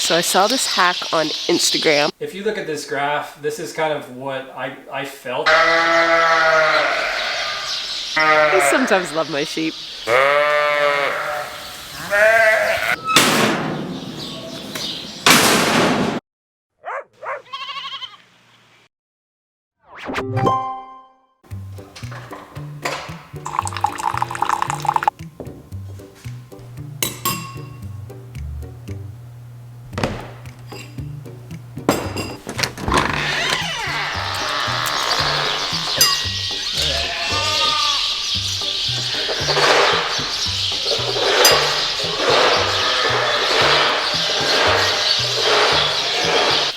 So I saw this hack on Instagram. If you look at this graph, this is kind of what I felt. I sometimes love my sheep.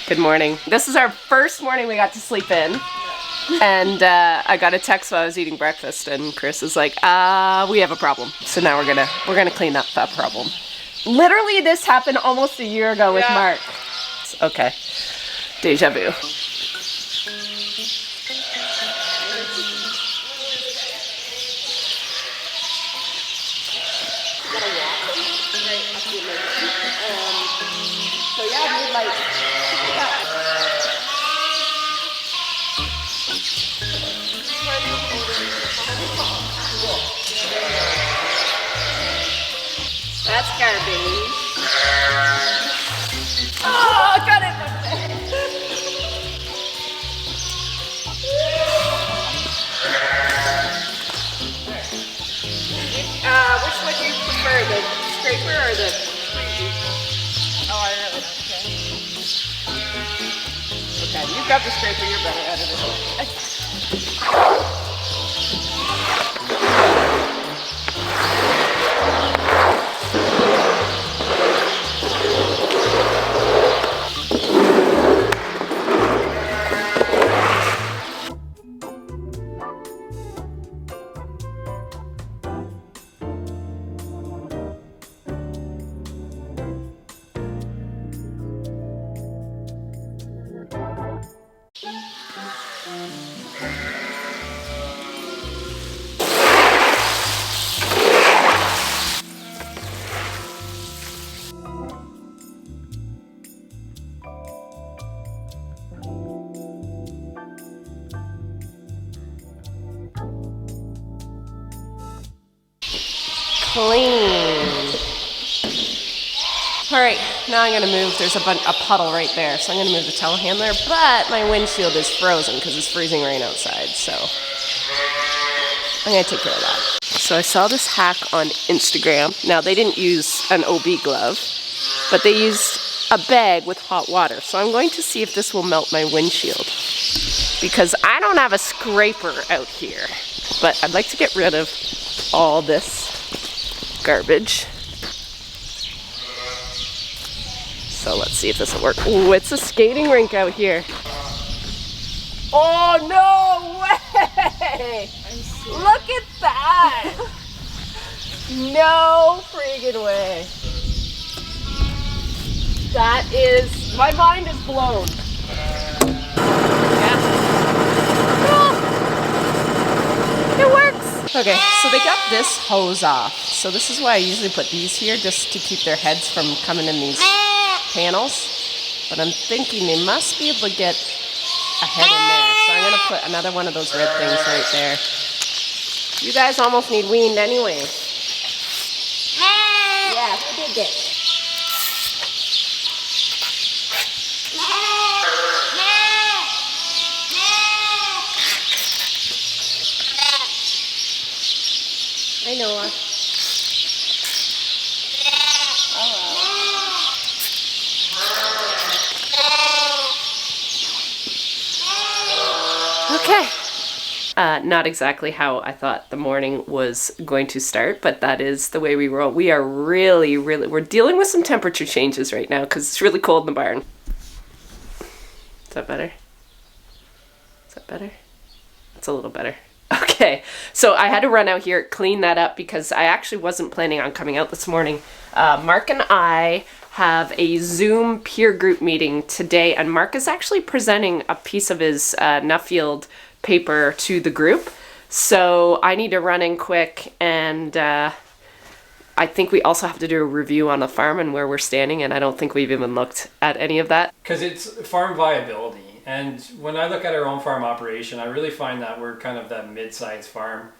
Good morning. This is our first morning we got to sleep in. And I got a text while I was eating breakfast, and Chris is like, we have a problem. So now we're gonna clean up that problem. Literally this happened almost a year ago with Mark. Okay. Deja vu. So yeah, we like that's garbage. Oh, got it. Which one do you prefer, the scraper or the squeegee? Oh, I really don't care. Okay, you've got the scraper, you're better at it. Clean. All right, now I'm gonna move. There's a puddle right there, so I'm gonna move the telehandler, but my windshield is frozen because it's freezing rain outside, so I'm gonna take care of that. So I saw this hack on Instagram. Now they didn't use an OB glove, but they used a bag with hot water. So I'm going to see if this will melt my windshield, because I don't have a scraper out here, but I'd like to get rid of all this garbage. So let's see if this will work. Ooh, it's a skating rink out here. Oh, no way! Look at that! No friggin' way. That is, my mind is blown. Yeah. Oh, it works. Okay, so they got this hose off. So this is why I usually put these here, just to keep their heads from coming in these panels. But I'm thinking they must be able to get a head in there. So I'm gonna put another one of those red things right there. You guys almost need weaned anyway. Yeah, who did it? I know her. Okay. Not exactly how I thought the morning was going to start, but that is the way we roll. We are we're dealing with some temperature changes right now because it's really cold in the barn. Is that better? Is that better? It's a little better. Okay, so I had to run out here, clean that up, because I actually wasn't planning on coming out this morning. Mark and I have a Zoom peer group meeting today, and Mark is actually presenting a piece of his Nuffield paper to the group. So I need to run in quick, and I I think we also have to do a review on the farm and where we're standing, and I don't think we've even looked at any of that. Because it's farm viability. And when I look at our own farm operation, I really find that we're kind of that mid-sized farm.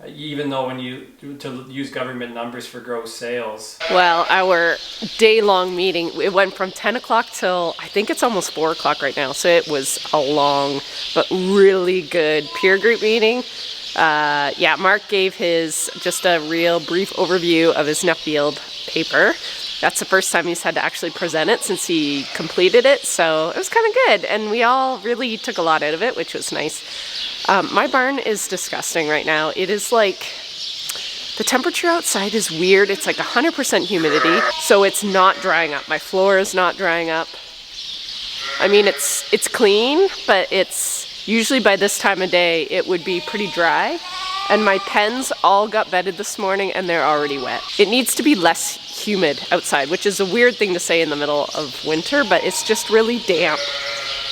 Even though when you to use government numbers for gross sales. Well, our day-long meeting, it went from 10 o'clock till, I think it's almost 4 o'clock right now. So it was a long, but really good peer group meeting. Yeah, Mark gave just a real brief overview of his Nuffield paper. That's the first time he's had to actually present it since he completed it. So it was kind of good. And we all really took a lot out of it, which was nice. My barn is disgusting right now. It is like, the temperature outside is weird. It's like 100% humidity, so it's not drying up. My floor is not drying up. I mean, it's clean, but it's usually by this time of day, it would be pretty dry. And my pens all got bedded this morning and they're already wet. It needs to be less humid outside, which is a weird thing to say in the middle of winter, but it's just really damp.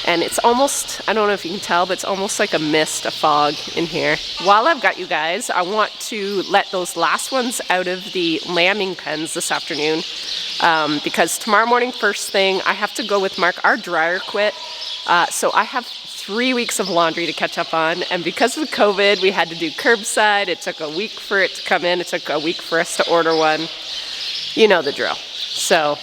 And it's almost, I don't know if you can tell, but it's almost like a mist, a fog in here. While I've got you guys, I want to let those last ones out of the lambing pens this afternoon. Because tomorrow morning, first thing, I have to go with Mark. Our dryer quit. So I have 3 weeks of laundry to catch up on. And because of COVID, we had to do curbside. It took a week for it to come in. It took a week for us to order one. You know the drill. So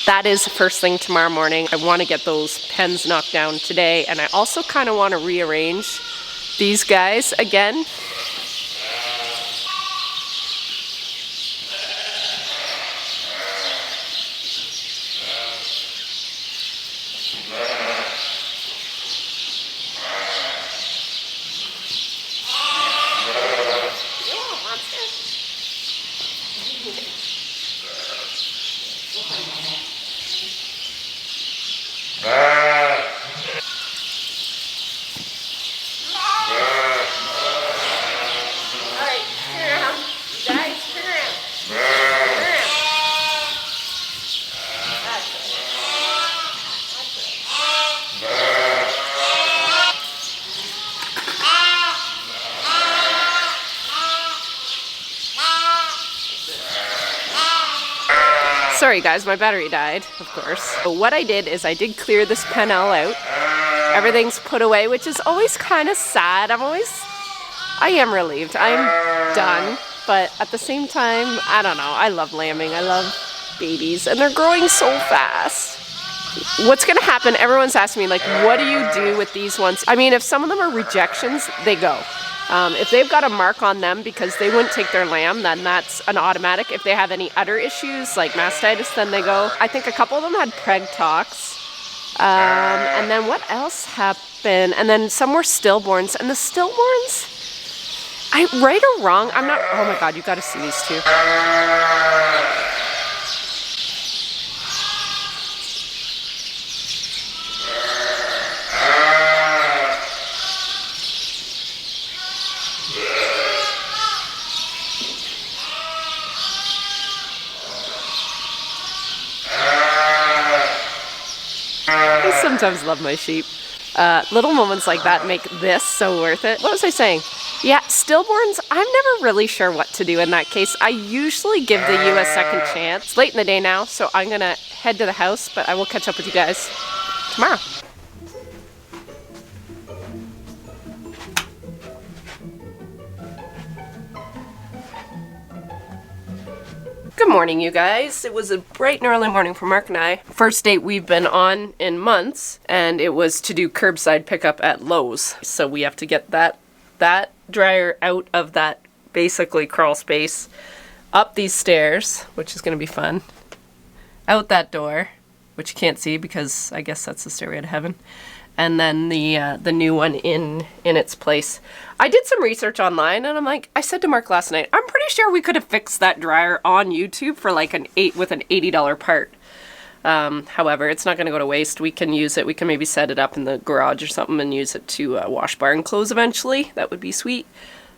that is the first thing tomorrow morning. I want to get those pens knocked down today, and I also kind of want to rearrange these guys again. Sorry guys, my battery died, of course. So what I did is I did clear this panel out. Everything's put away, which is always kind of sad. I am relieved. I'm done. But at the same time, I don't know. I love lambing. I love babies. And they're growing so fast. What's going to happen, everyone's asking me, like, what do you do with these ones? I mean, if some of them are rejections, they go. If they've got a mark on them because they wouldn't take their lamb, then that's an automatic. If they have any udder issues, like mastitis, then they go. I think a couple of them had preg tox. And then what else happened? And then some were stillborns. And the stillborns, right or wrong, I'm not, oh my God, you got to see these two. I sometimes love my sheep. Little moments like that make this so worth it. What was I saying? Yeah, stillborns, I'm never really sure what to do in that case. I usually give the ewe a second chance. It's late in the day now, so I'm going to head to the house, but I will catch up with you guys tomorrow. Good morning, you guys. It was a bright and early morning for Mark and I. First date we've been on in months, and it was to do curbside pickup at Lowe's. So we have to get that dryer out of that basically crawl space, up these stairs, which is going to be fun, out that door, which you can't see because I guess that's the stairway to heaven, and then the new one in its place. I did some research online, and I said to Mark last night, I'm pretty sure we could have fixed that dryer on YouTube for like with an $80 part. However, it's not going to go to waste. We can use it. We can maybe set it up in the garage or something and use it to wash barn clothes eventually. That would be sweet.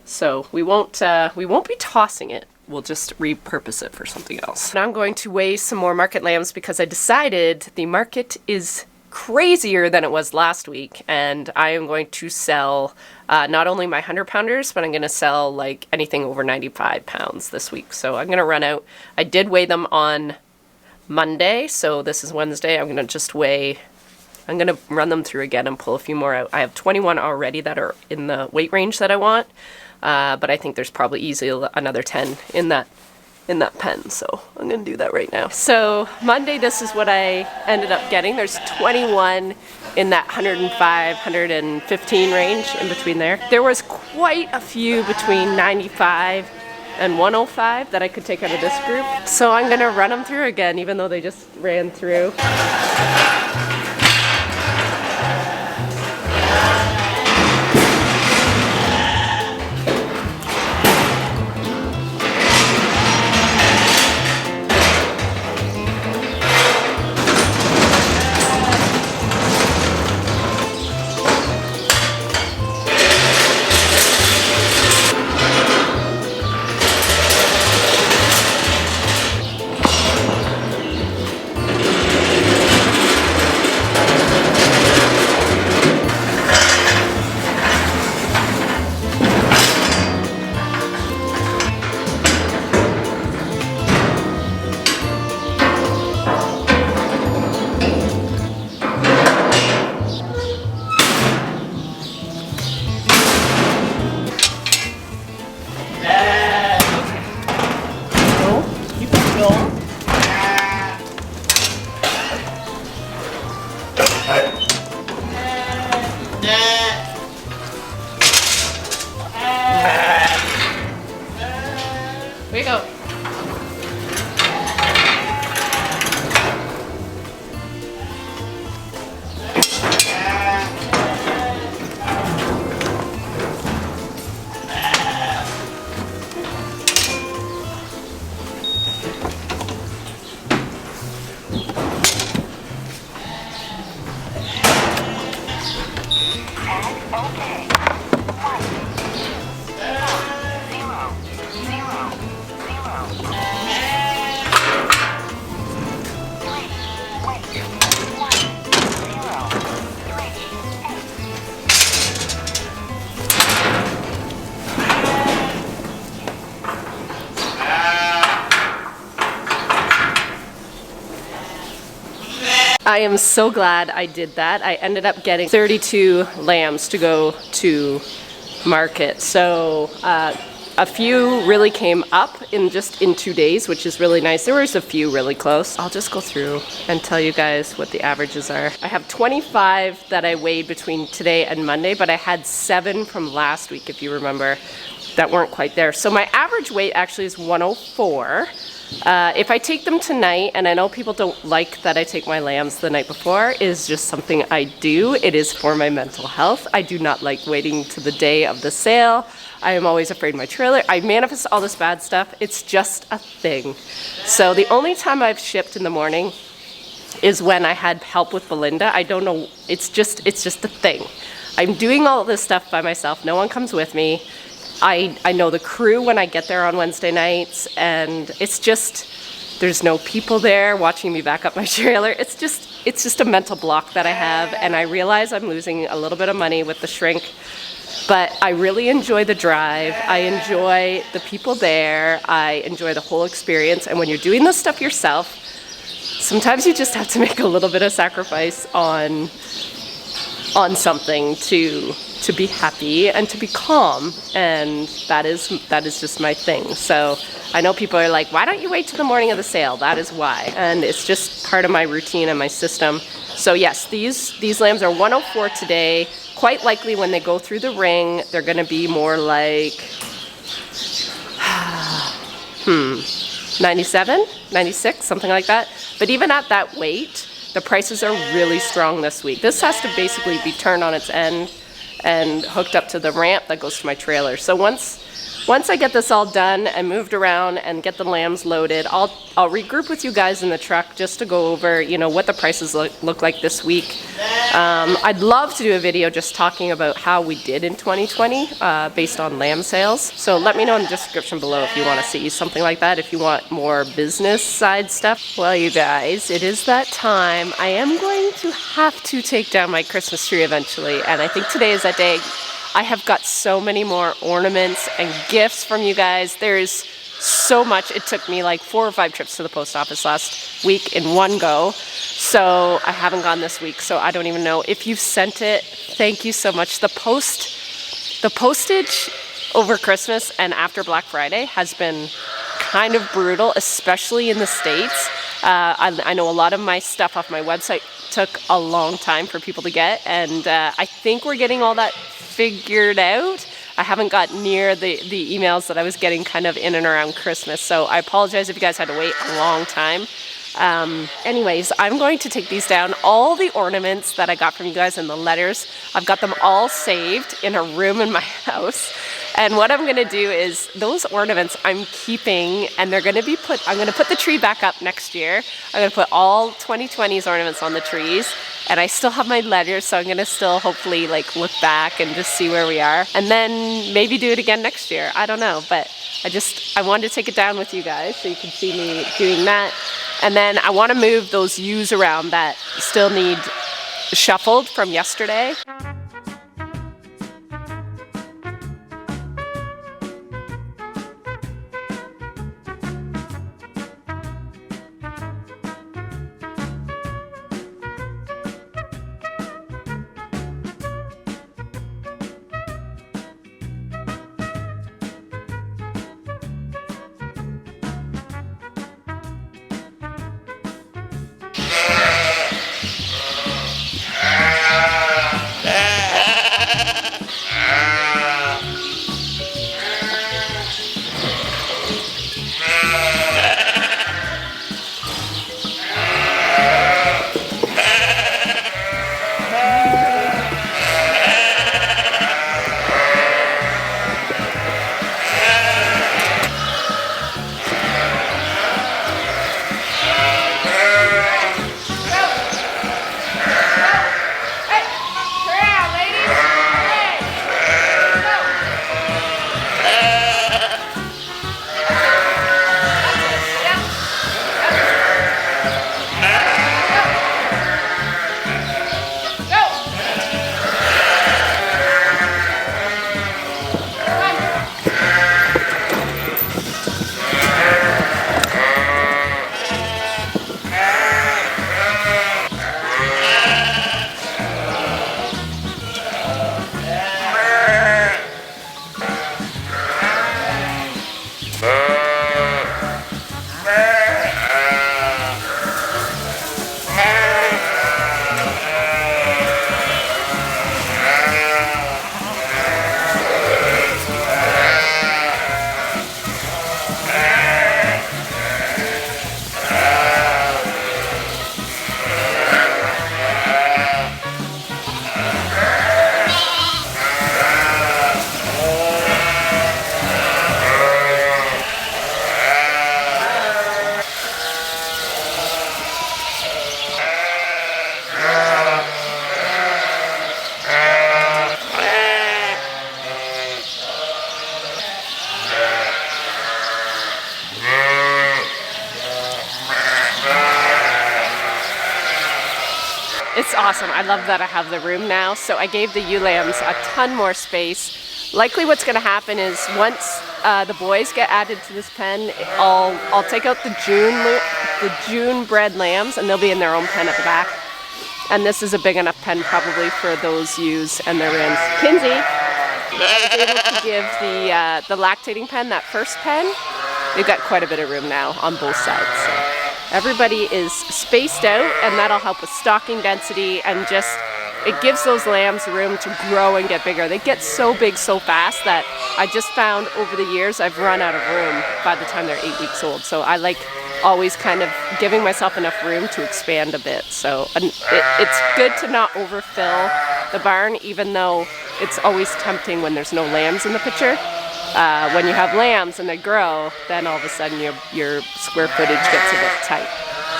So we won't be tossing it. We'll just repurpose it for something else. Now I'm going to weigh some more market lambs because I decided the market is crazier than it was last week, and I am going to sell not only my 100-pounders, but I'm going to sell like anything over 95 pounds this week. So I'm going to run out. I did weigh them on Monday, so this is Wednesday. I'm going to just weigh, I'm going to run them through again and pull a few more out. I have 21 already that are in the weight range that I want, but I think there's probably easily another 10 in that pen, so I'm gonna do that right now. So Monday, this is what I ended up getting. There's 21 in that 105, 115 range, in between there. There was quite a few between 95 and 105 that I could take out of this group. So I'm gonna run them through again, even though they just ran through. Here you go. I am so glad I did that. I ended up getting 32 lambs to go to market. So a few really came up in 2 days, which is really nice. There was a few really close. I'll just go through and tell you guys what the averages are. I have 25 that I weighed between today and Monday, but I had 7 from last week, if you remember, that weren't quite there. So my average weight actually is 104. If I take them tonight, and I know people don't like that I take my lambs the night before, is just something I do. It is for my mental health. I do not like waiting to the day of the sale. I am always afraid my trailer, I manifest all this bad stuff. It's just a thing. So the only time I've shipped in the morning is when I had help with Belinda. I don't know, it's just a thing. I'm doing all this stuff by myself. No one comes with me. I know the crew when I get there on Wednesday nights, and it's just, there's no people there watching me back up my trailer. It's just a mental block that I have, and I realize I'm losing a little bit of money with the shrink, but I really enjoy the drive. I enjoy the people there. I enjoy the whole experience, and when you're doing this stuff yourself, sometimes you just have to make a little bit of sacrifice on something to be happy and to be calm, and that is just my thing. So I know people are like, why don't you wait till the morning of the sale? That is why, and it's just part of my routine and my system. So yes, these lambs are 104 today. Quite likely when they go through the ring, they're gonna be more like 97, 96, something like that. But even at that weight, the prices are really strong this week. This has to basically be turned on its end and hooked up to the ramp that goes to my trailer. So once Once I get this all done and moved around and get the lambs loaded, I'll regroup with you guys in the truck just to go over, you know, what the prices look like this week. I'd love to do a video just talking about how we did in 2020 based on lamb sales. So let me know in the description below if you want to see something like that, if you want more business side stuff. Well, you guys, it is that time. I am going to have to take down my Christmas tree eventually, and I think today is that day. I have got so many more ornaments and gifts from you guys. There's so much. It took me like 4 or 5 trips to the post office last week in one go. So I haven't gone this week, so I don't even know. If you've sent it, thank you so much. The postage over Christmas and after Black Friday has been kind of brutal, especially in the States. I know a lot of my stuff off my website took a long time for people to get, and I think we're getting all that figured out. I haven't got near the emails that I was getting kind of in and around Christmas, so I apologize if you guys had to wait a long time. Anyways, I'm going to take these down. All the ornaments that I got from you guys and the letters, I've got them all saved in a room in my house. And what I'm going to do is those ornaments I'm keeping, and they're going to be I'm going to put the tree back up next year. I'm going to put all 2020's ornaments on the trees, and I still have my letters, so I'm going to still hopefully like look back and just see where we are, and then maybe do it again next year. I don't know, but I wanted to take it down with you guys so you can see me doing that. And then I want to move those U's around that still need shuffled from yesterday. It's awesome. I love that I have the room now. So I gave the ewe lambs a ton more space. Likely what's going to happen is once the boys get added to this pen, I'll take out the June bred lambs, and they'll be in their own pen at the back. And this is a big enough pen probably for those ewes and their rams. Kinsey, I was able to give the lactating pen, that first pen, they've got quite a bit of room now on both sides. So everybody is spaced out, and that'll help with stocking density, and just it gives those lambs room to grow and get bigger. They get so big so fast that I just found over the years I've run out of room by the time they're 8 weeks old. So I like always kind of giving myself enough room to expand a bit. So it's good to not overfill the barn, even though it's always tempting when there's no lambs in the picture. when you have lambs and they grow, then all of a sudden your square footage gets a bit tight.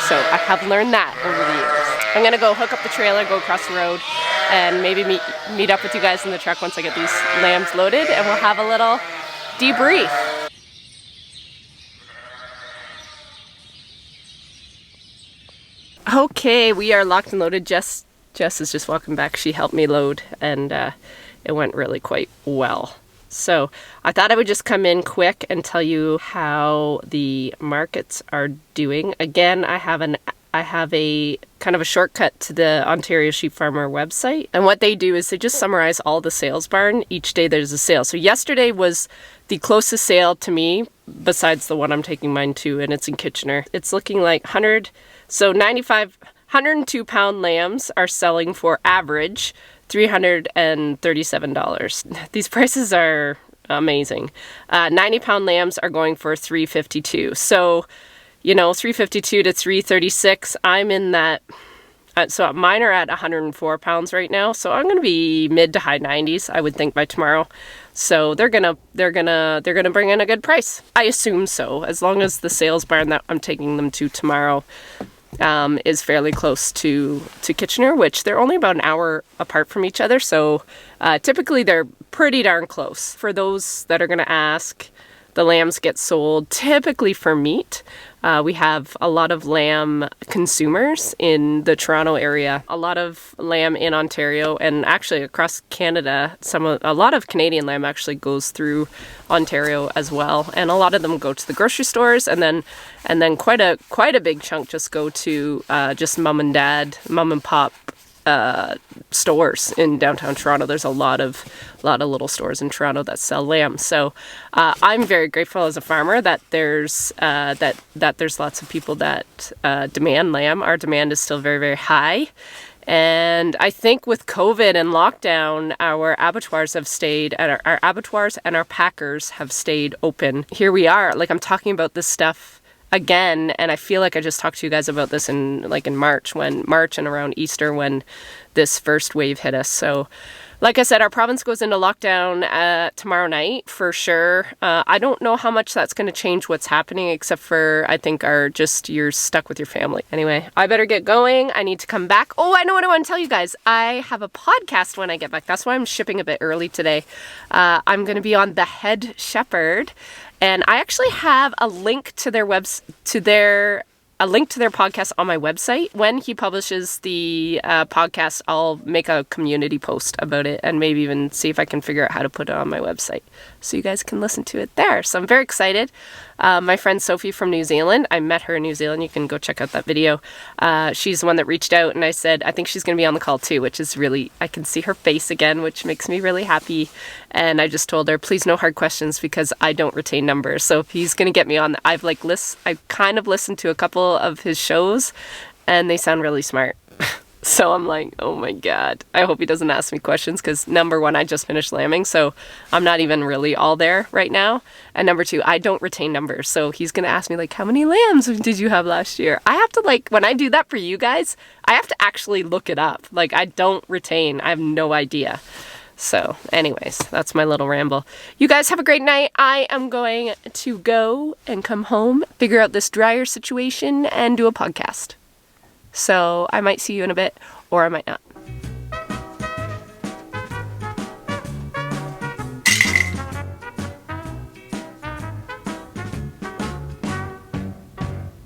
So I have learned that over the years. I'm gonna go hook up the trailer, go across the road, and maybe meet up with you guys in the truck once I get these lambs loaded, and we'll have a little debrief. Okay, we are locked and loaded. Jess is just walking back. She helped me load, and it went really quite well. So I thought I would just come in quick and tell you how the markets are doing. Again, I have a kind of a shortcut to the Ontario Sheep Farmer website. And what they do is they just summarize all the sales barn. Each day there's a sale. So yesterday was the closest sale to me, besides the one I'm taking mine to, and it's in Kitchener. It's looking like 102 pound lambs are selling for average $337. These prices are amazing. 90 pound lambs are going for $352. So, you know, $352 to $336. I'm in that. So mine are at 104 pounds right now. So I'm going to be mid to high 90s, I would think, by tomorrow. So they're gonna bring in a good price. I assume so, as long as the sales barn that I'm taking them to tomorrow is fairly close to Kitchener, which they're only about an hour apart from each other. So typically they're pretty darn close. For those that are going to ask, the lambs get sold typically for meat. We have a lot of lamb consumers in the Toronto area, a lot of lamb in Ontario, and actually across Canada. A lot of Canadian lamb actually goes through Ontario as well, and a lot of them go to the grocery stores, and then quite a big chunk just go to just mom and pop stores in downtown Toronto. There's a lot of little stores in Toronto that sell lamb. So I'm very grateful as a farmer that there's lots of people that demand lamb. Our demand is still very, very high. And I think with COVID and lockdown, our abattoirs have stayed, and our abattoirs and our packers have stayed open. Here we are, like I'm talking about this stuff again, and I feel like I just talked to you guys about this in March and around Easter when this first wave hit us. So like I said, our province goes into lockdown tomorrow night for sure. I don't know how much that's going to change what's happening, except for I think you're stuck with your family. Anyway, I better get going. I need to come back. Oh, I know what I want to tell you guys. I have a podcast when I get back. That's why I'm shipping a bit early today. I'm going to be on The Head Shepherd. And I actually have a link to their podcast on my website. When he publishes the podcast, I'll make a community post about it and maybe even see if I can figure out how to put it on my website so you guys can listen to it there. So I'm very excited. My friend Sophie from New Zealand, I met her in New Zealand. You can go check out that video. She's the one that reached out, and I said, I think she's going to be on the call too, which is really, I can see her face again, which makes me really happy. And I just told her, please no hard questions because I don't retain numbers. So if he's going to get me on, I've kind of listened to a couple of his shows and they sound really smart. So I'm like, oh my God, I hope he doesn't ask me questions because number one, I just finished lambing, so I'm not even really all there right now. And number two, I don't retain numbers. So he's going to ask me like, how many lambs did you have last year? I have to when I do that for you guys, I have to actually look it up. Like I don't retain, I have no idea. So anyways, that's my little ramble. You guys have a great night. I am going to go and come home, figure out this dryer situation and do a podcast. So I might see you in a bit, or I might not.